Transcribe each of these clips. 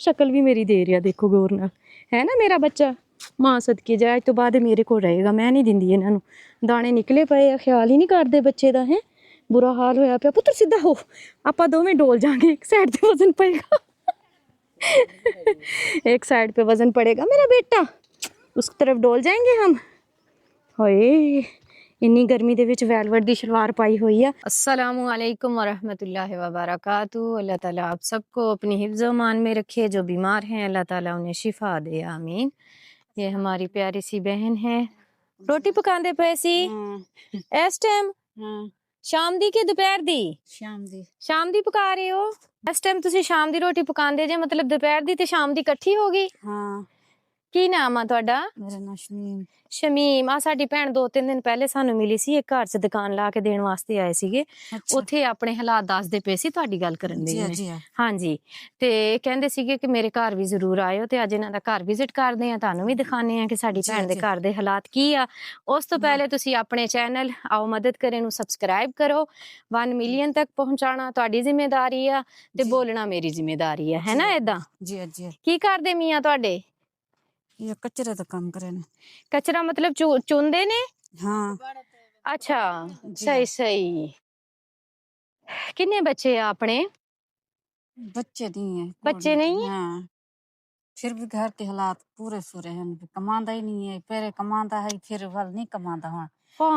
शक्ल भी मेरी दे रहा, देखो गौर नाल, है ना मेरा बच्चा। मां सदके जाए, अज तो बाद मेरे को रहेगा, मैं नहीं दिंदी इन्हां नूं। दाने निकले पे आ, ख्याल ही नहीं करते बच्चे दा। है बुरा हाल होया पिया। पुत्र सीधा हो, आपां दोवें डोल जाएंगे, एक साइड ते वजन पएगा एक साइड पे वजन पड़ेगा मेरा बेटा, उस तरफ डोल जाएंगे हम। होए इन्नी गर्मी दे विच वेलवेट दी शलवार पाई हुई है। अस्सलामु अलैकुम वरहमतुल्लाहि वबरकातुहू। अल्लाह ताला आप सबको अपनी हिफ्ज़ मान में रखे। जो बीमार हैं अल्लाह ताला उन्हें शिफा दे, आमीन। ये हमारी प्यारी सी बहन है, रोटी पकांदे पे सी इस टाइम शाम दी के दोपहर दी? शाम दी पका रहे हो इस टाइम? तुसी शाम दी रोटी पकांदे जे, मतलब दोपहर दी ते शाम दी इकट्ठी हो गई? हाँ। की नाम आ तुहाडा? मेरा नाम शमीम। शमीम आ साडी भैन 2-3 दिन पहले सानू मिली सी, एक घर च दुकान ला के देण वास्ते आए सीगे। उत्थे अपने हालात दसदे पे सी, तुहाडी गल करन दे ने। हाँ जी, ते कहंदे सीगे कि मेरे घर भी जरूर आयो, ते अज इन्हां दा घर विजिट करदे आ, तुहानू भी दिखाने आ कि साडी भैन दे घर दे हालात की आ। उस तो पहले तुसी अपने चैनल आओ मदद करे नू सबसक्राइब करो। 1 मिलियन तक पहुंचाना तुहाडी जिम्मेदारी आ, ते बोलना मेरी जिम्मेदारी है ना? ऐदां जी जी। की करदे मियां तुहाडे? ये कचरे दा काम करे ने। कचरा मतलब चुनदे ने? हाँ। अच्छा, सही सही। कितने बच्चे हैं अपने? बच्चे नहीं है। बच्चे नहीं है? हाँ। फिर भी घर के हालात पूरे सूरे हैं, कमांदा ही नहीं है। पहले कमांदा है, फिर वल नहीं कमांदा। हाँ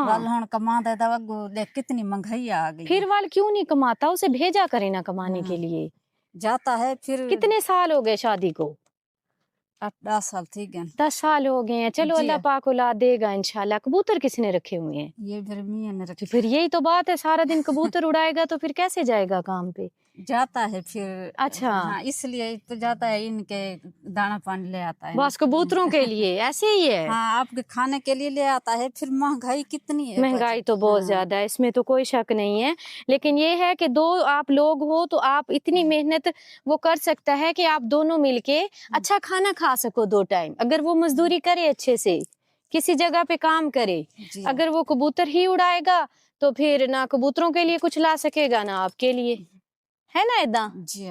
वल हुण कमांदा दा वगो देख कितनी महंगाई आ गई। फिर वल क्यों नहीं कमाता? उसे भेजा करे ना कमाने के लिए। जाता है फिर। कितने साल हो गए शादी को? 8-10 साल थी गए। 10 साल हो गए हैं। चलो अल्लाह पाक औलाद देगा इंशाल्लाह। कबूतर किसने रखे हुए हैं? ये फिर मियां ने रखे। फिर यही तो बात है, सारा दिन कबूतर उड़ाएगा तो फिर कैसे जाएगा काम पे? जाता है फिर। अच्छा हाँ, इसलिए तो जाता है, इनके दाना पानी ले आता है बस कबूतरों के लिए। ऐसे ही है। हाँ, आपके खाने के लिए ले आता है। फिर महंगाई कितनी है? महंगाई तो बहुत ज्यादा है, इसमें तो कोई शक नहीं है। लेकिन ये है कि दो आप लोग हो तो आप इतनी मेहनत वो कर सकता है कि आप दोनों मिलके अच्छा खाना खा सको 2 टाइम। अगर वो मजदूरी करे अच्छे से, किसी जगह पे काम करे, अगर वो कबूतर ही उड़ाएगा तो फिर ना कबूतरों के लिए कुछ ला सकेगा ना आपके लिए, है ना? ऐदां जी।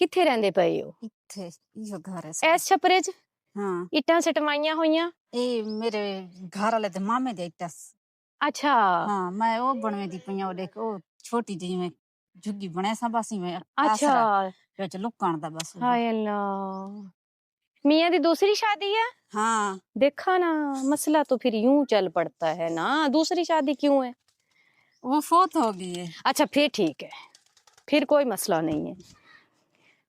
किथे रहंदे पए हो? इत्थे इहो घर है इस छपरे च। हाँ, इट्टां सटवाइयां होइयां? ए मेरे घर वाले दे मामे दे इट्टां। अच्छा हाँ, मैं वो बनवे दी पईयां, ओ देख ओ छोटी जी में झुग्गी बने सा बासी में। अच्छा विच लुकण दा बस। हाय अल्लाह। मियां दी दूसरी शादी है? हाँ। देखा ना, मसला तो फिर यूं चल पड़ता है ना। दूसरी शादी क्यों है? वो फोत हो गई है। अच्छा फिर ठीक है, फिर कोई मसला नहीं है।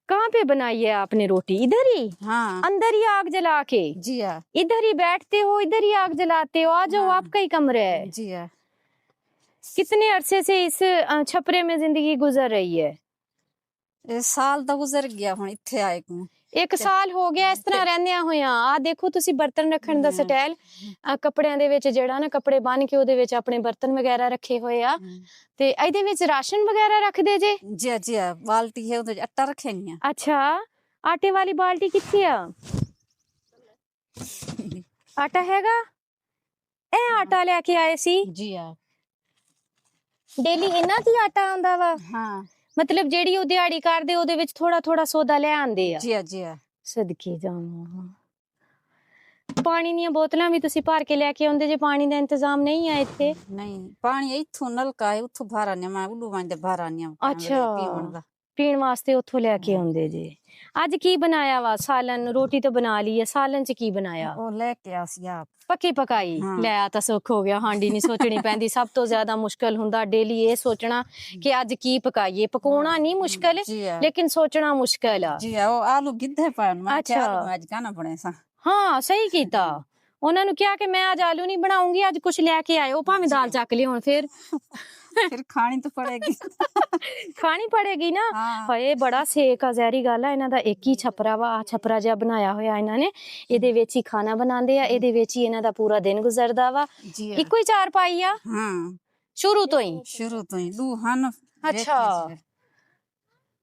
कहाँ पे बनाई है आपने रोटी? इधर ही? हाँ। अंदर ही आग जला के? जी हाँ। इधर ही बैठते हो, इधर ही आग जलाते हो? आ जाओ। हाँ। आपका ही कमरा है। जी हाँ। कितने अरसे से इस छपरे में जिंदगी गुजर रही है? साल तो गुजर गया हुण इत्थे आए को। 1 साल ਹੋ ਗਿਆ ਇਸ ਤਰ੍ਹਾਂ ਰਹਿੰਦਿਆਂ ਹੋਇਆਂ। ਆ ਦੇਖੋ ਤੁਸੀਂ ਬਰਤਨ ਰੱਖਣ ਦਾ ਸਟਾਈਲ, ਕੱਪੜਿਆਂ ਦੇ ਵਿੱਚ ਜਿਹੜਾ ਨਾ ਕੱਪੜੇ ਬੰਨ ਕੇ ਉਹਦੇ ਵਿੱਚ ਆਪਣੇ ਬਰਤਨ ਵਗੈਰਾ ਰੱਖੇ ਹੋਏ ਆ, ਤੇ ਇਹਦੇ ਵਿੱਚ ਰਾਸ਼ਨ ਵਗੈਰਾ ਰੱਖਦੇ ਜੇ? ਜੀ ਜੀ, ਬਾਲਟੀ ਹੈ ਉਹਦੇ ਵਿੱਚ ਆਟਾ ਰੱਖਿਆ ਨਹੀਂ ਆ। ਅੱਛਾ, ਆਟੇ ਵਾਲੀ ਬਾਲਟੀ ਕਿੱਥੇ ਆ? ਆਟਾ ਹੈਗਾ? ਇਹ ਆਟਾ ਲੈ ਕੇ ਆਏ ਸੀ? ਜੀ ਆ। ਡੇਲੀ ਇਹਨਾਂ ਦੀ ਆਟਾ ਆਉਂਦਾ ਵਾ? ਹਾਂ, मतलब जेड़ी ओ दिहाड़ी करदे ओदे विच थोड़ा थोड़ा सौदा ले आंदे आ? जी जी। सदके जावां। पानी दी बोतलां भी तुसी भर के लेके आउंदे जे? पानी दा इंतजाम नहीं है इत्थे? नहीं, पानी इत्थों नलका है, उत्थों भर आने मैं उल्लू वंदे भर आने। अच्छा, पीण वास्ते उत्थों लेके आउंदे जे। आज की बनाया वा? सालन रोटी तो बना ली है, सालन च की बनाया? ओ लेके आसी आप पक्की पकाई। हाँ। ले तो सुख हो गया, हांडी नहीं सोचनी पैंदी। सब तो ज्यादा मुश्किल हुंदा डेली ये सोचना कि अज की पकाइए। पकाउणा नहीं मुश्किल, लेकिन सोचना मुश्किल आ। जी ओ आलू गिद्धे पान। अच्छा आज खाना बने सा। हाँ सही कीता। ਉਹਨਾਂ ਨੂੰ ਕਿਹਾ ਕਿ मैं आज आलू नहीं बनाऊंगी, आज कुछ लेके आयो, भावें दाल चक ले हुण। फिर खानी तो पड़ेगी। खानी पड़ेगी ना। हाए बड़ा सेक आ, जहरी गल है। इन्हां दा एक ही छपरा वा, छपरा जिहा बनाया होया इन्हां ने, इहदे विच ही खाना बनांदे आ, इहदे विच ही इन्हां दा पूरा दिन गुजरदा वा। इक्को ही चार पाई आ? हां, शुरू तो ही दू हन। अच्छा,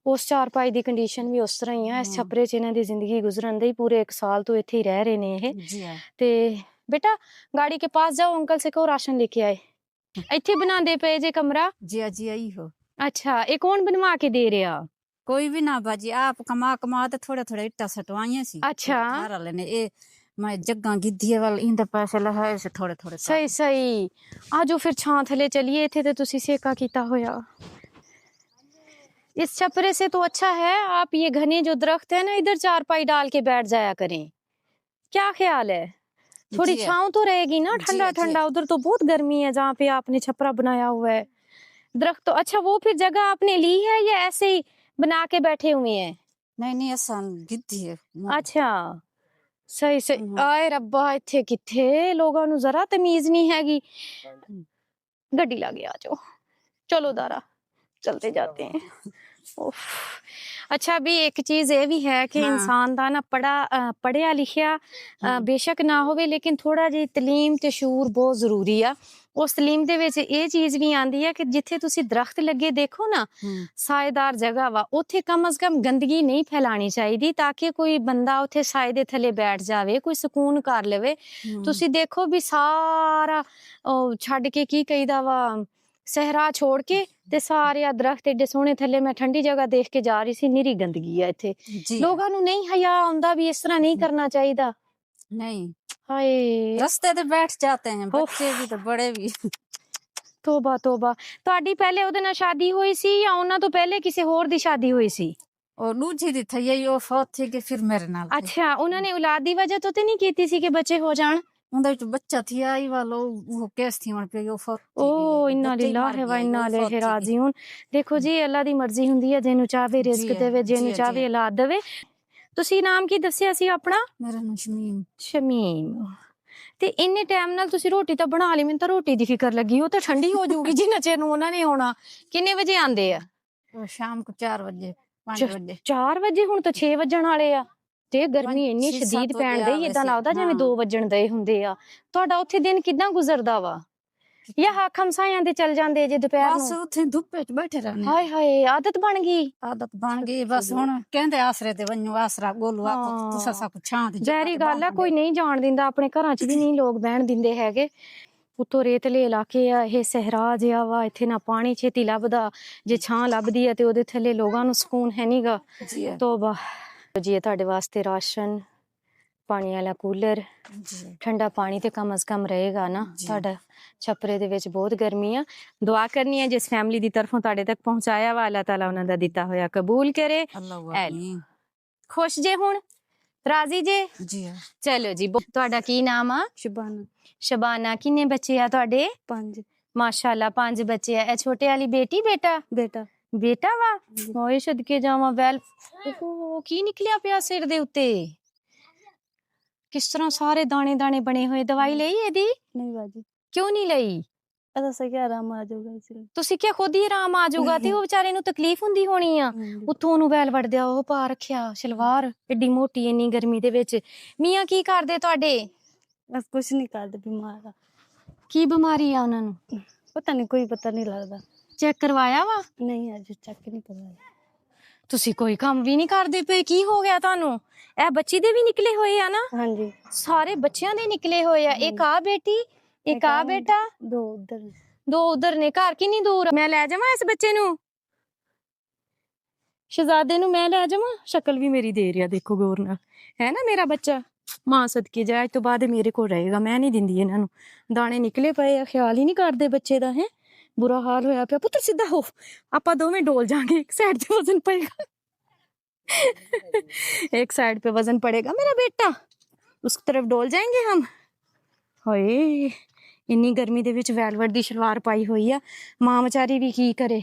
उस चार पाई दी कंडीशन भी उस तरह ही है। इस छपरे च इन्हां दी जिंदगी गुजरन दे पूरे 1 साल तो इत्थे ही रह रहे ने ये। ते बेटा गाड़ी के पास जाओ, अंकल से कहो राशन लेके आए। इत्थे बनांदे पे जे कमरा? जी जी आई हो। अच्छा, ये कौन बनवा के दे रहा? कोई भी ना बाजी, आप कमा कमा ते थोड़े थोड़े इट्टा सटवाइया सी। अच्छा। घर वाले ने ये मैं जग्गा गिद्धी वाल इंदे पैसे लहाए से थोड़े थोड़े सही सही। आजो फिर छां थले चलिए थे तो तुसी सेका कीता होया। इस छपरे से तो अच्छा है आप ये घने जो दरख्त है ना इधर चारपाई डाल के बैठ जाया करें। क्या ख्याल है? थोड़ी छांव तो रहेगी ना, ठंडा ठंडा। उधर तो बहुत गर्मी है जहाँ पे आपने छपरा बनाया हुआ है। दरख्त तो अच्छा, वो फिर जगह आपने ली है या ऐसे ही बना के बैठे हुए हैं? नहीं ऐसा गिद्धी है। अच्छा सही सही। आए रब्बा इत्थे किथे लोगों नु जरा तमीज नहीं हैगी। गड्डी ला गया जो, चलो दारा चलते जाते हैं। उफ। अच्छा भी एक चीज ये भी है कि इंसान दा ना पढ़िया लिखिया बेशक ना होवे लेकिन थोड़ा जी तलीम ते शूर बहुत जरूरी आ। उस तलीम दे विच ये चीज भी आंदी है कि जिथे तुसी दरख्त लगे देखो ना साएदार जगह वा उथे कम अज कम गंदगी नहीं फैलानी चाहिए ताकि कोई बंदा उथे साए दे थले बैठ जावे, कोई सुकून कर लेवे। तुसी देखो भी सारा छड़ के की कहीदा वा सहरा छोड़ के ते सारे दरख्त एडे सोहने थले मैं ठंडी जगह देख के जा रही सी, निरी गंदगी है इथे। लोगों नु नहीं हया आंदा भी इस तरह नहीं करना चाहिए। नहीं हाय रास्ते ते बैठ जाते हैं बच्चे भी तो बड़े भी। तोबा तोबा। ਤੁਹਾਡੀ ਪਹਿਲੇ ਉਹਦੇ ਨਾਲ ਸ਼ਾਦੀ ਹੋਈ ਸੀ ਜਾਂ ਉਹਨਾਂ ਤੋਂ ਪਹਿਲੇ ਕਿਸੇ ਹੋਰ ਦੀ ਸ਼ਾਦੀ ਹੋਈ ਸੀ? और दूजी दी थी यही वो फौत थी कि फिर मेरे नाल थी। अच्छा ਉਹਨਾਂ ਨੇ ਔਲਾਦ ਦੀ ਵਜ੍ਹਾ ਤੋਂ ਤੇ ਨਹੀਂ ਕੀਤੀ ਸੀ ਕਿ ਬੱਚੇ ਹੋ ਜਾਣ? उनदा जो बच्चा थी आई वालो वो केस थी मन पे यो फौत थी। ओ इन्ना लिल्लाह व इन्ना इलैहि राजिऊन। देखो जी अल्लाह ਦੀ ਮਰਜ਼ੀ ਹੁੰਦੀ ਹੈ, ਜਿਹਨੂੰ ਚਾਹੇ ਰਿਜ਼ਕ ਦੇਵੇ, ਜਿਹਨੂੰ ਚਾਹੇ ਔਲਾਦ ਦੇਵੇ। ਤੁਸੀਂ ਨਾਮ ਕੀ ਦੱਸਿਆ ਸੀ ਆਪਣਾ? मेरा नाम शमीम। ਸ਼ਮੀਮ। ਤੇ ਇੰਨੇ ਟਾਈਮ ਨਾਲ ਤੁਸੀਂ ਰੋਟੀ ਤਾਂ ਬਣਾ ਲਈ, ਮੈਨੂੰ ਤਾਂ ਰੋਟੀ ਦੀ ਫਿਕਰ ਲੱਗੀ, ਉਹ ਤਾਂ ਠੰਡੀ ਹੋ ਜਾਊਗੀ ਜਿੰਨਾ ਚਿਰ ਨੂੰ ਉਹਨਾਂ ਨੇ ਆਉਣਾ। ਕਿੰਨੇ ਵਜੇ ਆਂਦੇ ਆ? शाम को 4 बजे 5 बजे। 4 ਵਜੇ? ਹੁਣ ਤਾਂ 6 ਵੱਜਣ ਵਾਲੇ ਆ ਤੇ ਗਰਮੀ ਇੰਨੀ ਸ਼ਦੀਦ ਪੈਣ ਡਈ, ਏਦਾਂ ਲੱਗਦਾ ਜਿਵੇਂ 2 ਵੱਜਣ ਦੇ ਹੁੰਦੇ ਆ। ਤੁਹਾਡਾ ਉੱਥੇ ਦਿਨ ਕਿਦਾਂ ਗੁਜ਼ਰਦਾ ਵਾ? ਜਾਂ ਹੱਕ ਹਮਸਾਇਆਂ ਦੇ ਚੱਲ ਜਾਂਦੇ ਜੇ ਦੁਪਹਿਰ ਨੂੰ? बस ਉੱਥੇ ਧੁੱਪੇ ਚ ਬੈਠੇ ਰਹਿੰਦੇ। ਹਾਏ ਹਾਏ ਆਦਤ ਬਣ ਗਈ। ਆਦਤ ਬਣ ਗਈ ਬਸ। ਹੁਣ ਕਹਿੰਦੇ ਆਸਰੇ ਤੇ ਵੰਨੂ ਆਸਰਾ ਗੋਲੂ ਆਪੋ ਤੁਸੀਂ ਸਭ ਛਾਂ ਦੀ ਜ਼ਹਿਰੀ ਗੱਲ ਆ, ਕੋਈ ਨਹੀਂ ਜਾਣ ਦਿੰਦਾ, ਆਪਣੇ ਘਰਾਂ 'ਚ ਵੀ ਨਹੀਂ ਲੋਕ ਬਹਿਣ ਦਿੰਦੇ ਹੈਗੇ। ਉੱਤੋਂ ਰੇਤਲੇ ਇਲਾਕੇ ਆ, ਇਹ ਸਹਿਰਾ ਜਿਹਾ ਵਾ, ਇੱਥੇ ਨਾ ਪਾਣੀ ਛੇਤੀ ਲੱਭਦਾ, ਜੇ ਛਾਂ ਲੱਭਦੀ ਆ ਤੇ ਉਹਦੇ ਥੱਲੇ ਲੋਕਾਂ ਨੂੰ ਸਕੂਨ ਹੈ ਨੀਗਾ। ਤੋਬਾ ਜੀ। ਇਹ ਤੁਹਾਡੇ ਵਾਸਤੇ ਰਾਸ਼ਨ, ਪਾਣੀ ਵਾਲਾ ਕੂਲਰ, ਠੰਡਾ ਪਾਣੀ ਤੇ ਕਮ ਅਜ਼ ਕਮ ਰਹੇਗਾ ਨਾ। ਤੁਹਾਡਾ ਛਪਰੇ ਦੇ ਵਿੱਚ ਬਹੁਤ ਗਰਮੀ ਆ। ਦੁਆ ਕਰਨੀ ਹੈ ਜਿਸ ਫੈਮਿਲੀ ਦੀ ਤਰਫੋਂ ਤੁਹਾਡੇ ਤੱਕ ਪਹੁੰਚਾਇਆ ਵਾ, ਅੱਲਾਹ ਤਾਲਾ ਉਹਨਾਂ ਦਾ ਦਿੱਤਾ ਹੋਇਆ ਕਬੂਲ ਕਰੇ। ਖੁਸ਼ ਜੇ ਹੁਣ? ਰਾਜ਼ੀ ਜੇ? ਜੀ ਚਲੋ ਜੀ। ਤੁਹਾਡਾ ਕੀ ਨਾਮ ਆ? ਸ਼ਬਾਨਾ। ਸ਼ਬਾਨਾ। ਕਿੰਨੇ ਬੱਚੇ ਆ ਤੁਹਾਡੇ? 5। ਮਾਸ਼ਾਅੱਲਾ 5 ਬੱਚੇ ਆ। ਇਹ ਛੋਟੇ ਵਾਲੀ ਬੇਟੀ ਬੇਟਾ? ਬੇਟਾ ਵਾ। ਹੋਏ ਸਦਕੇ ਜਾਵਾਂ। ਵੈਲ ਉਹ ਕੀ ਨਿਕਲਿਆ ਪਿਆ ਸਿਰ ਦੇ ਉੱਤੇ? ਕਿਸ ਤਰ੍ਹਾਂ ਸਾਰੇ ਦਾਣੇ ਦਾਣੇ ਬਣੇ ਹੋਏ? ਦਵਾਈ ਲਈ ਇਹਦੀ? ਨਹੀਂ ਬਾਜੀ। ਕਿਉਂ ਨਹੀਂ ਲਈ? ਸਕਿਆ ਆਰਾਮ ਆ ਜਾਊਗਾ ਇਸ ਲਈ। ਤੁਸੀਂ ਕਿਹਾ ਖੁਦ ਹੀ ਆਰਾਮ ਆ ਜਾਊਗਾ ਤੇ ਉਹ ਵਿਚਾਰੇ ਨੂੰ ਤਕਲੀਫ ਹੁੰਦੀ ਹੋਣੀ ਆ। ਉੱਥੋਂ ਉਹਨੂੰ ਵੈਲ ਵੜਦਿਆ ਉਹ ਪਾ ਰੱਖਿਆ ਸਲਵਾਰ ਏਡੀ ਮੋਟੀ ਇੰਨੀ ਗਰਮੀ ਦੇ ਵਿੱਚ। ਮੀਆਂ ਕੀ ਕਰਦੇ ਤੁਹਾਡੇ? ਬਸ ਕੁਛ ਨਹੀਂ ਕਰਦੇ, ਬਿਮਾਰ ਆ। ਕੀ ਬਿਮਾਰੀ ਆ ਉਹਨਾਂ ਨੂੰ? ਪਤਾ ਨਹੀਂ, ਕੋਈ ਪਤਾ ਨਹੀਂ ਲੱਗਦਾ। ਚੈੱਕ ਕਰਵਾਇਆ ਵਾ? ਨਹੀਂ ਅਜੇ ਚੈੱਕ ਨਹੀਂ ਕਰਵਾਇਆ। ਤੁਸੀਂ ਕੋਈ ਕੰਮ ਵੀ ਨਹੀਂ ਕਰਦੇ ਪਏ, ਕੀ ਹੋ ਗਿਆ ਤੁਹਾਨੂੰ? ਇਹ ਬੱਚੀ ਦੇ ਵੀ ਨਿਕਲੇ ਹੋਏ ਆ ਨਾ? ਹਾਂਜੀ ਸਾਰੇ ਬੱਚਿਆਂ ਦੇ ਨਿਕਲੇ ਹੋਏ ਆ। ਇੱਕ ਆ ਬੇਟੀ, ਇੱਕ ਆ ਬੇਟਾ, 2 ਉਧਰ, 2 ਉਧਰ ਨੇ। ਘਰ ਕਿੰਨੀ ਦੂਰ? ਮੈਂ ਲੈ ਜਾਵਾਂ ਇਸ ਬੱਚੇ ਨੂੰ, ਸ਼ਹਜ਼ਾਦੇ ਨੂੰ ਮੈਂ ਲੈ ਜਾਵਾਂ? ਸ਼ਕਲ ਵੀ ਮੇਰੀ ਦੇ ਰਿਹਾ ਦੇਖੋ ਗੌਰ ਨਾਲ, ਹੈ ਨਾ ਮੇਰਾ ਬੱਚਾ। ਮਾਂ ਸਦਕੇ ਜਾ, ਅੱਜ ਤੋਂ ਬਾਅਦ ਮੇਰੇ ਕੋਲ ਰਹੇਗਾ, ਮੈਂ ਨਹੀਂ ਦਿੰਦੀ ਇਹਨਾਂ ਨੂੰ। ਦਾਣੇ ਨਿਕਲੇ ਪਏ ਆ, ਖਿਆਲ ਹੀ ਨਹੀਂ ਕਰਦੇ ਬੱਚੇ ਦਾ। ਹੈ ਬੁਰਾ ਹਾਲ ਹੋਇਆ ਪਿਆ। ਪੁੱਤਰ ਸਿੱਧਾ ਹੋ, ਆਪਾਂ ਦੋਵੇਂ ਡੋਲ ਜਾਾਂਗੇ। ਇੱਕ ਸਾਈਡ ਤੇ ਵਜ਼ਨ ਪਏਗਾ, एक साइड पे वजन पड़ेगा मेरा बेटा, उस तरफ डोल जाएंगे हम। होए इन्नी गर्मी दे विच वेलवेट दी शलवार पाई हुई आ। मां बेचारी भी की करे,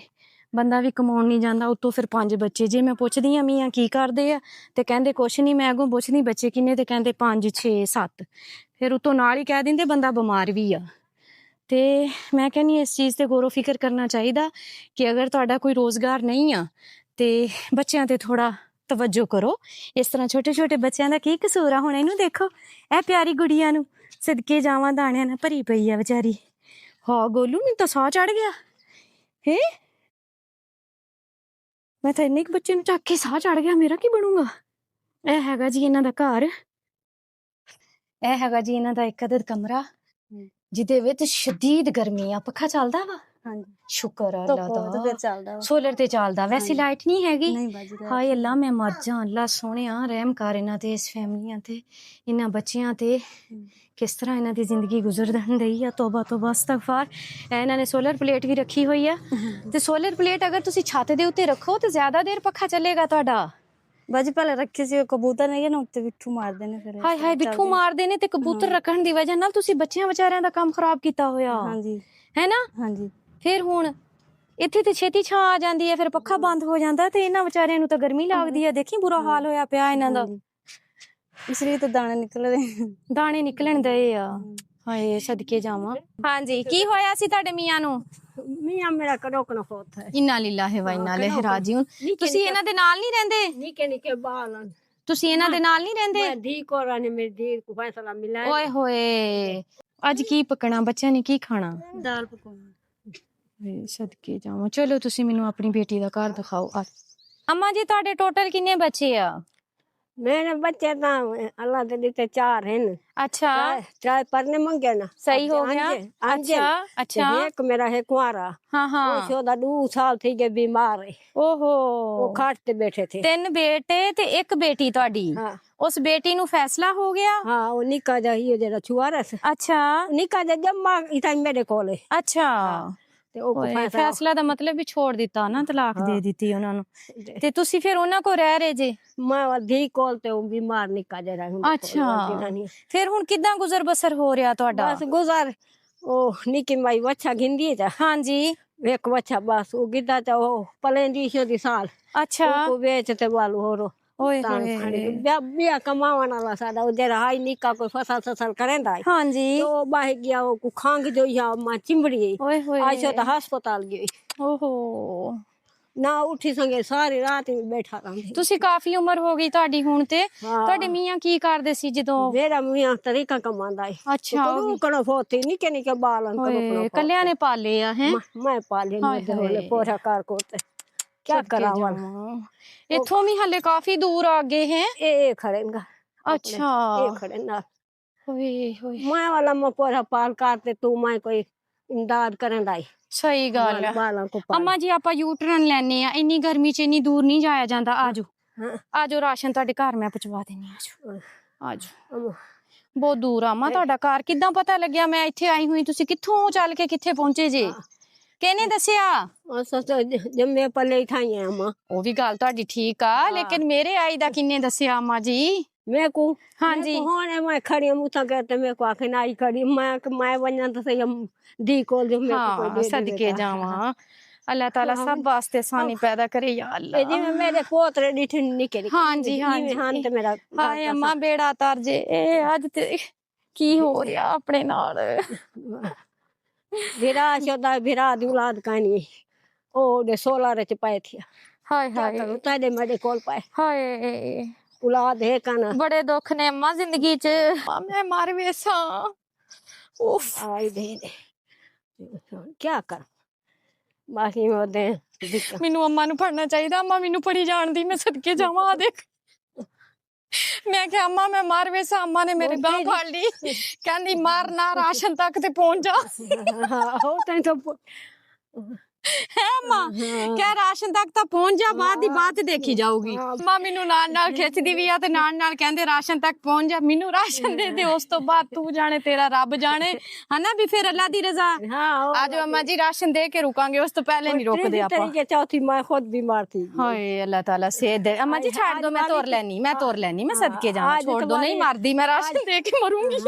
बंदा भी कमाउण नहीं जांदा, उत्तों फिर 5 बच्चे। जे मैं पुछदी आ मियां की करदे आ ते कहंदे कुछ नहीं, मैं अगों पुछदी बच्चे किन्ने ते कहंदे 5 6 7। फिर उत्तों नाल ही कह दिंदे बंदा बीमार भी आ। ते मैं कहनी इस चीज़ ते गौर फिक्र करना चाहिए कि अगर तुहाडा कोई रोज़गार नहीं आ ते बच्चों ते थोड़ा तवज्जो करो। इस तरह छोटे छोटे बच्चों का की कसूर आ? हुण इहनूं देखो, ए प्यारी गुड़िया नूं सदके जावां दाणियां नाल भरी पई आ बेचारी। हाँ गोलू मैनूं तां साह चढ़ गया। हे मैं तां इन्ने बच्चे नूं चक के साह चढ़ गया, मेरा की बनूगा? ए हैगा जी इन्हां दा घर, ए हैगा जी इन्हां दा एक अदद कमरा जिहदे विच शदीद गर्मी आ। पक्खा चलदा वा? ਹਾਂਜੀ ਸ਼ੁਕਰ ਆ ਧੁੱਪ ਅੱਲਾ ਹੋਵੇ ਤਾਂ ਦਾ ਫਿਰ ਚੱਲਦਾ ਵਾ। ਸੋਲਰ ਤੇ ਚੱਲਦਾ ਵੈਸੇ ਲਾਈਟ ਨਹੀਂ ਹੈਗੀ ਨਹੀਂ ਬਾਜੀ ਦਾ ਹਾਏ ਅੱਲਾ ਮੈਂ ਮਰ ਜਾ ਅੱਲਾ ਸੋਹਣਿਆ ਰਹਿਮ ਕਰ ਇਹਨਾਂ ਤੇ ਇਸ ਫੈਮਲੀਆਂ ਤੇ ਇਹਨਾਂ ਬੱਚਿਆਂ ਤੇ ਕਿਸ ਤਰ੍ਹਾਂ ਇਹਨਾਂ ਦੀ ਜ਼ਿੰਦਗੀ ਗੁਜ਼ਰਨ ਰਹੀ ਆ ਤੋਬਾ ਤੋਬਾ ਅਸਤਗਫਾਰ ਇਹਨਾਂ ਨੇ ਸੋਲਰ ਪਲੇਟ ਵੀ ਰੱਖੀ ਹੋਈ ਆ ਤੇ ਸੋਲਰ ਪਲੇਟ ਅਗਰ ਤੁਸੀਂ ਛੱਤ ਦੇ ਉੱਤੇ ਰੱਖੋ ਤੇ ਜ਼ਿਆਦਾ ਦੇਰ ਪੱਖਾ ਚੱਲੇਗਾ ਤੁਹਾਡਾ ਬਾਜੀ ਪਹਿਲੇ ਰੱਖੇ ਸੀ ਉਹ ਕਬੂਤਰ ਨੇ ਨਾ ਉੱਤੇ ਬਿੱਠੂ ਮਾਰਦੇ ਨੇ ਫਿਰ ਹਾਏ ਹਾਏ ਬਿੱਠੂ ਮਾਰਦੇ ਨੇ ਤੇ ਕਬੂਤਰ ਰੱਖਣ ਦੀ ਵਜ੍ਹਾ ਨਾਲ ਤੁਸੀਂ ਬੱਚਿਆਂ ਵਿਚਾਰਿਆਂ ਦਾ ਕੰਮ ਖਰਾਬ ਕੀਤਾ ਹੋਇਆ ਹਾਂਜੀ ਹੈ ਨਾ ਹਾਂਜੀ ਫਿਰ ਹੁਣ ਇੱਥੇ ਤੇ ਛੇਤੀ ਛਾਂ ਆ ਜਾਂਦੀ ਹੈ ਫਿਰ ਪੱਖਾ ਬੰਦ ਹੋ ਜਾਂਦਾ ਤੇ ਇਹਨਾਂ ਵਿਚਾਰਿਆਂ ਨੂੰ ਤਾਂ ਗਰਮੀ ਲੱਗਦੀ ਹੈ ਦੇਖੀ ਬੁਰਾ ਹਾਲ ਹੋਇਆ ਪਿਆ ਇਹਨਾਂ ਦਾ ਇਸ ਲਈ ਤਾਂ ਦਾਣੇ ਨਿਕਲਦੇ ਦਾਣੇ ਨਿਕਲਣ ਦਏ ਆ ਹਾਏ ਸਦਕੇ ਜਾਵਾਂ ਹਾਂਜੀ ਕੀ ਹੋਇਆ ਸੀ ਤੁਹਾਡੇ ਮੀਆਂ ਨੂੰ ਮੀਆਂ ਮੇਰਾ ਕਦੋਂ ਕਨ ਫੋਤ ਹੈ ਇਨਾ ਲਿਲਾਹਿ ਵਾ ਇਨਾ ਇਲੈਹਿ ਰਾਜੀਉਨ ਤੁਸੀਂ ਇਹਨਾਂ ਦੇ ਨਾਲ ਨਹੀਂ ਰਹਿੰਦੇ ਨਿੱਕੇ ਨਿੱਕੇ ਬਾਲ ਤੁਸੀਂ ਇਹਨਾਂ ਦੇ ਨਾਲ ਨਹੀਂ ਰਹਿੰਦੇ ਮੈਂ ਧੀ ਕੋਰਾਂ ਨੇ ਮੇਰੀ ਧੀ ਕੋ ਫੈਸਲਾ ਮਿਲਿਆ ਓਏ ਹੋਏ ਅੱਜ ਕੀ ਪਕਣਾ ਬੱਚਿਆਂ ਨੇ ਕੀ ਖਾਣਾ ਦਾਲ ਪਕਾਉਣੀ ਵੇ ਸਦਕੇ ਜਾਵਾਂ ਚਲੋ ਤੁਸੀਂ ਮੈਨੂੰ ਆਪਣੀ ਬੇਟੀ ਦਾ ਘਰ ਦਿਖਾਓ ਅੰਮਾ ਜੀ ਤੁਹਾਡੇ ਟੋਟਲ ਕਿੰਨੇ ਬੱਚੇ ਆ ਮੇਰੇ ਬੱਚੇ ਤਾਂ ਅੱਲਾ ਦੇ ਦਿੱਤੇ 4 ਹਨ ਅੱਛਾ ਚਾਹ ਪਰਨੇ ਮੰਗੇ ਨਾ ਸਹੀ ਹੋ ਗਿਆ ਅੱਛਾ ਅੱਛਾ ਇੱਕ ਮੇਰਾ ਹੈ ਕੁਆਰਾ ਹਾਂ ਹਾਂ ਉਹ ਉਹਦਾ 2 ਸਾਲ થઈ ਗਏ ਬਿਮਾਰ ਹੈ ਓਹੋ ਉਹ ਖਾਟ ਤੇ ਬੈਠੇ ਥੇ 3 ਬੇਟੇ ਤੇ 1 ਬੇਟੀ ਤੁਹਾਡੀ ਹਾਂ ਉਸ ਬੇਟੀ ਨੂੰ ਫੈਸਲਾ ਹੋ ਗਿਆ ਹਾਂ ਉਹ ਨਿੱਕਾ ਜਿਹਾ ਹੀ ਜਿਹੜਾ ਛੁਆਰਾ ਸੀ ਅੱਛਾ ਨਿੱਕਾ ਜਿਹਾ ਜੰਮਾ ਇਤਾਂ ਮੇਰੇ ਕੋਲ ਹੈ ਅੱਛਾ ਤੇ ਉਹ ਓਏ, ਫੈਸਲਾ ਦਾ ਮਤਲਬ ਵੀ ਛੋੜ ਦਿੱਤਾ ਨਾ ਤਲਾਕ ਦੇ ਦਿੱਤੀ ਉਹਨਾਂ ਨੂੰ ਤੇ ਤੁਸੀਂ ਫਿਰ ਉਹਨਾਂ ਕੋ ਰਹਿ ਰਹੇ ਜੇ ਮੈਂ ਧੀ ਕੋਲ ਤੇ ਉਹ ਬਿਮਾਰ ਨਿੱਕਾ ਜਿਹਾ ਹੁੰਦਾ ਅੱਛਾ ਫਿਰ ਹੁਣ ਕਿੱਦਾਂ ਗੁਜ਼ਰ ਬਸਰ ਹੋ ਰਿਹਾ ਤੁਹਾਡਾ ਬਸ ਗੁਜ਼ਾਰ ਉਹ ਨਿੱਕੀ ਮਾਈ ਵੱਛਾ ਗਿੰਦੀ ਹੈ ਹਾਂਜੀ ਇੱਕ ਵੱਛਾ ਬਸ ਉਹ ਗਿੱਦਾ ਤੇ ਉਹ ਪਲੇਂਦੀ ਸੀ ਉਹਦੀ ਸਾਲ ਅੱਛਾ ਉਹ ਵੇਚ ਤੇ ਵਾਲ ਹੋਰ ਓਏ ਹੋਏ ਬਿਆ ਕਮਾਵਣ ਵਾਲਾ ਸਾਡਾ ਉਹ ਜਿਹੜਾ ਹਾਈ ਨਿੱਕਾ ਕੋਈ ਫਸਲ ਕਰੇਂਦਾ ਹਾਂਜੀ ਉਹ ਬਾਹਰ ਗਿਆ ਉਹ ਖੰਗ જોઈ ਆ ਮਾ ਚਿੰਬੜੀ ਓਏ ਹੋਏ ਆਇਸ਼ੋ ਤਾਂ ਹਸਪਤਾਲ ਗਈ ਓਹੋ ਨਾ ਉੱਠੀ ਸੰਗੇ ਸਾਰੀ ਰਾਤ ਹੀ ਬੈਠਾ ਰਹਿੰਦੀ ਤੁਸੀਂ ਕਾਫੀ ਉਮਰ ਹੋ ਗਈ ਤੁਹਾਡੀ ਹੁਣ ਤੇ ਤੁਹਾਡੇ ਮੀਆਂ ਕੀ ਕਰਦੇ ਸੀ ਜਦੋਂ ਮੇਰਾ ਮੀਆਂ ਤਰੀਕਾ ਕਮਾਉਂਦਾ ਹੈ ਅੱਛਾ ਕਦੋਂ ਕਣੋ ਫੋਤੀ ਨਿੱਕੇ ਨਿੱਕੇ ਬਾਲਾਂ ਓਏ ਕੱਲਿਆਂ ਨੇ ਪਾਲੇ ਆ ਹੈ ਮੈਂ ਪਾਲੇ ਨੇ ਪੋਰਾ ਕਾਰ ਕੋਤੇ क्या करावा इथों भी हले काफी दूर आगे हैं ये खड़ेगा अच्छा ये खड़े ना होए होए मैं वाला मैं पोरा पाल करते तू मैं कोई इमदाद करन लाई सही गल है बालां को अम्मा जी आपा यू टर्न लेने आ इन्नी गर्मी च इन्नी दूर नहीं जाया जांदा आजो आजो राशन ਤੁਹਾਡੇ ਘਰ ਮੈਂ ਪਹੁੰਚਵਾ ਦੇਣੀ ਆਜੋ ਆਜੋ ਬਹੁਤ ਦੂਰ ਆ ਮਾਂ ਤੁਹਾਡਾ ਘਰ ਕਿੱਦਾਂ ਪਤਾ ਲੱਗਿਆ ਮੈਂ ਇੱਥੇ ਆਈ ਹੋਈ ਤੁਸੀਂ ਕਿੱਥੋਂ ਚੱਲ ਕੇ ਕਿੱਥੇ ਪਹੁੰਚੇ ਜੇ ਕਿਹਨੇ ਦੱਸਿਆ ਜੰਮੇ ਪਲੇ ਹੀ ਥਾਈ ਆ ਮਾਂ ਉਹ ਵੀ ਗੱਲ ਤੁਹਾਡੀ ਠੀਕ ਆ ਲੇਕਿਨ ਮੇਰੇ ਆਈ ਦਾ ਕਿੰਨੇ ਦੱਸਿਆ ਅੰਮਾ ਜੀ मैं को हाँ जी होने मैं खड़ी मुथा कहते मैं को आखे नाई खड़ी मैं वन्या तो सही हम दी कोल जो मैं को हाँ सदके जावा अल्लाह ताला सब वास्ते आसानी पैदा करे या अल्लाह जी मेरे पोतरे डिठन निके हाँ जी हाँ जी हां ते मेरा हाय अम्मा बेड़ा तर जे ए आज ते की हो रहा अपने नाल विरा चौदा विरा दी औलाद कानी ओ दे 16 च पाए थी हाय हाय तादे मेरे कोल पाए हाय औलाद है काना बड़े दुख ने अम्मा जिंदगी च मैं मर वेसा उफ आई दे क्या कर बाकी ओदे ਮੈਨੂੰ ਅੰਮਾ ਨੂੰ ਫੜਨਾ ਚਾਹੀਦਾ ਅੰਮਾ ਮੈਨੂੰ ਫੜੀ ਜਾਣਦੀ ਮੈਂ ਸਦਕੇ ਜਾਵਾਂ ਆ ਦੇਖ ਮੈਂ ਕਿਹਾ ਅੰਮਾ ਮੈਂ ਮਰ ਵੇਸਾ ਅੰਮਾ ਨੇ ਮੇਰੇ ਬਾਹ ਫੜ ਲਈ ਕਹਿੰਦੀ ਮਾਰ ਨਾ ਰਾਸ਼ਨ ਤੱਕ ਤੇ ਪਹੁੰਚ ਜਾ ਹੋ ਤੈਂ ਤਾਂ है अम्मा क्या राशन तक तो पहुंच जा बाद दी बात देखी जाऊगी अम्मा मेनू नाल खिचदी भी आ ते नाल कहंदे राशन तक पहुंच जा मेनू राशन दे दे उस तो बाद तू जाने तेरा रब जाने है ना भी फिर अल्लाह दी रजा आज अम्मा जी राशन दे के रुकांगे उस तो पहले नहीं रोकदे आपा के चौथी मैं खुद बीमार थी हाय अल्लाह ताला सेहत दे अम्मा जी छोड़ दो मैं तोड़ लेनी मैं सदके जाऊं छोड़ दो नहीं मरदी मैं राशन दे के मरूंगी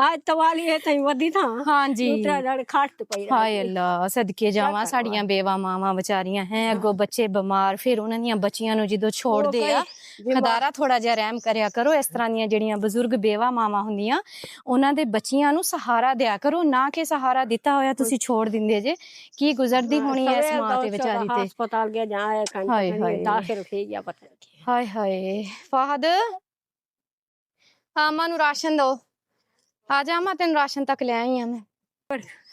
आज तवाली है तई वदी था हां जी तेरा खाट ते पई हाय अल्लाह सदके जावां साड़ी बेवा मावां बेचारियां हैं अगो बच्चे बीमार फिर उन्हां दियां बच्चियां नु जदों छोड़दे आ खदारा थोड़ा जिहा रहम करया करो इस तरह दियां ਜਿਹੜੀਆਂ ਬਜ਼ੁਰਗ बेवा मावां ਹੁੰਦੀਆਂ ਉਹਨਾਂ ਦੇ ਬੱਚਿਆਂ ਨੂੰ ਸਹਾਰਾ ਦਿਆ ਕਰੋ ਨਾ ਕਿ ਸਹਾਰਾ ਦਿੱਤਾ ਹੋਇਆ ਤੁਸੀਂ ਛੋੜ ਦਿੰਦੇ ਜੇ ਕੀ ਗੁਜ਼ਰਦੀ ਹੋਣੀ ਐ ਇਸ ਮਾਂ ਤੇ ਵਿਚਾਰੀ ਤੇ ਹਸਪਤਾਲ ਗਿਆ ਜਾਏ ਕੰਨ ਦਾਖਲ ਹੋ ਗਿਆ ਪਤਾ ਨਹੀਂ ਹਾਏ ਹਾਏ ਫਾਹਦ ਆਮਾ ਨੂੰ ਰਾਸ਼ਨ ਦੋ ਆ ਜਾ ਮੈਂ ਤੈਨੂੰ ਰਾਸ਼ਨ ਤੱਕ ਲੈ ਆਈ ਆ ਮੈਂ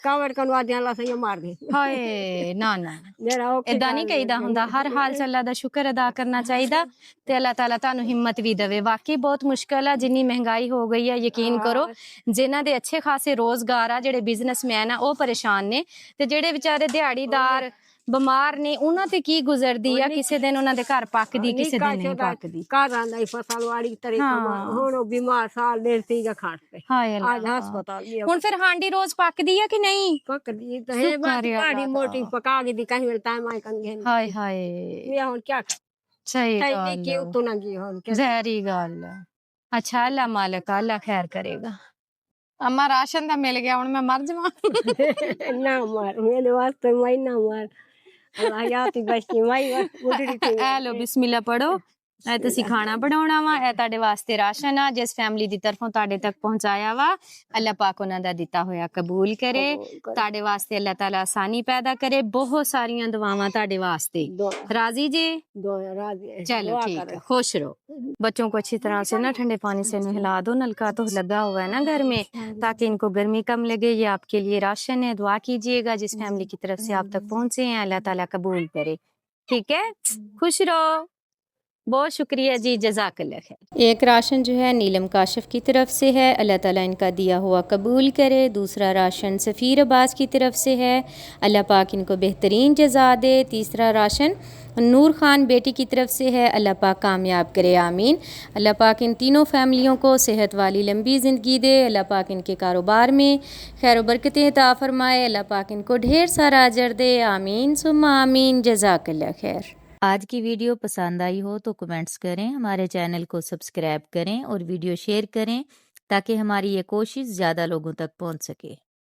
ਕਾਵੜ ਕਨਵਾ ਦਿਆਂ ਲਾ ਸਹੀ ਮਾਰ ਦੇ ਹਾਏ ਨਾ ਨਾ ਮੇਰਾ ਉਹ ਇਦਾਂ ਨਹੀਂ ਕਹੀਦਾ ਹੁੰਦਾ, ਹਰ ਹਾਲ 'ਚ ਅੱਲਾ ਦਾ ਸ਼ੁਕਰ ਅਦਾ ਕਰਨਾ ਚਾਹੀਦਾ ਤੇ ਅੱਲਾ ਤਾਲਾ ਤੁਹਾਨੂੰ ਹਿੰਮਤ ਵੀ ਦੇਵੇ। ਵਾਕਈ ਬਹੁਤ ਮੁਸ਼ਕਲ ਆ, ਜਿੰਨੀ ਮਹਿੰਗਾਈ ਹੋ ਗਈ ਆ, ਯਕੀਨ ਕਰੋ ਜਿਨ੍ਹਾਂ ਦੇ ਅੱਛੇ ਖਾਸੇ ਰੋਜ਼ਗਾਰ ਆ, ਜਿਹੜੇ ਬਿਜ਼ਨਸਮੈਨ ਆ ਉਹ ਪਰੇਸ਼ਾਨ ਨੇ, ਤੇ ਜਿਹੜੇ ਵਿਚਾਰੇ ਦਿਹਾੜੀਦਾਰ ਬਿਮਾਰ ਨੇ ਉਹਨਾਂ ਤੇ ਕੀ ਗੁਜ਼ਰਦੀ ਆ, ਕਿਸੇ ਦਿਨ ਉਹਨਾਂ ਦੇ ਘਰ ਪੱਕਦੀ, ਕਿਸੇ ਦਿਨ ਨਹੀਂ ਪੱਕਦੀ। ਘਰ ਆਂਦਾ ਹੀ ਫਸਲ ਵਾੜੀ ਤਰੀ ਹੁਣ ਉਹ ਬਿਮਾਰ ਸਾਲ ਡੇਢ ਸੀਗਾ ਖਾਣ ਤੇ ਹਾਏ ਅੱਲਾ, ਅੱਜ ਹਸਪਤਾਲ ਹੀ ਹੁਣ ਫਿਰ ਹਾਂਡੀ ਰੋਜ਼ ਪੱਕਦੀ ਆ ਕਿ ਨਹੀਂ? ਪੱਕਦੀ ਤਾਂ ਹੈ ਬਸ ਕਾੜੀ ਮੋਟੀ ਪਕਾ ਕੇ ਦੀ ਕਹੀਂ ਵੇਲੇ ਟਾਈਮ ਆਈ ਕੰਗੇ ਹਾਏ ਹਾਏ ਵੀ ਹੁਣ ਕੀ ਸਹੀ ਕਹੀਂ ਗੱਲ ਕਿ ਉਤੋਂ ਨਾ ਗਈ ਹੁਣ ਜ਼ਹਿਰੀ ਗੱਲ ਆ। ਅੱਛਾ ਅੱਲਾ ਮਾਲਕ ਆ, ਅੱਲਾ ਖੈਰ ਕਰੇਗਾ। अम्मा राशन दा मिल गया, हुण मैं मर जावां। ना मार मेरे वास्ते मैं ना मार अल्लाह याती बची मैं उड़ड़ी थी ਐ ਲੋ ਬਿਸਮਿਲ੍ਲਾ ਪੜੋ। ਇਹ ਤੁਸੀਂ ਖਾਣਾ ਬਣਾਉਣਾ ਵਾ, ਇਹ ਤੁਹਾਡੇ ਵਾਸਤੇ ਰਾਸ਼ਨ ਆ ਜਿਸ ਫੈਮਿਲੀ ਦੀ ਤਰਫੋਂ ਤੁਹਾਡੇ ਤੱਕ ਪਹੁੰਚਾਇਆ ਵਾ। ਅੱਲਾ ਪਾਕ ਉਹਨਾਂ ਦਾ ਦਿੱਤਾ ਹੋਇਆ ਕਬੂਲ ਕਰੇ, ਤੁਹਾਡੇ ਵਾਸਤੇ ਅੱਲਾ ਤਾਲਾ ਆਸਾਨੀ ਪੈਦਾ करे। बहुत सारियां दुआवां ਤੁਹਾਡੇ वास्ते। राजी जी? दो राजी चलो ठीक है, खुश रहो। बच्चों को अच्छी तरह से ना ठंडे पानी से नहला दो, नलका तो लगा हुआ है ना घर में, ताकि इनको गर्मी कम लगे। ये आपके लिए राशन है, दुआ कीजिएगा जिस फैमिली की तरफ से आप तक पहुंचे हैं अल्लाह ताला कबूल करे। ठीक है, खुश रहो। बहुत शुक्रिया जी, जज़ाकल्लाह खैर। एक राशन जो है नीलम काशिफ की तरफ से है, अल्लाह ताला इनका दिया हुआ कबूल करे। दूसरा राशन सफ़ीर अब्बास की तरफ से है, अल्लाह पाक इनको बेहतरीन जज़ा दे। तीसरा राशन नूर ख़ान बेटी की तरफ से है, अल्लाह पाक कामयाब करे, आमीन। अल्लाह पाक इन तीनों फैमिलियों को सेहत वाली लंबी ज़िंदगी दे। अल्लाह पाक इनके कारोबार में खैर व बरकतें अता फ़रमाए। अल्लाह पाक इनको ढेर सारा अजर दे, आमीन सुम्मा आमीन, जज़ाकल्लाह खैर। आज की वीडियो पसंद आई हो तो कमेंट्स करें, हमारे चैनल को सब्सक्राइब करें और वीडियो शेयर करें ताकि हमारी ये कोशिश ज़्यादा लोगों तक पहुंच सके।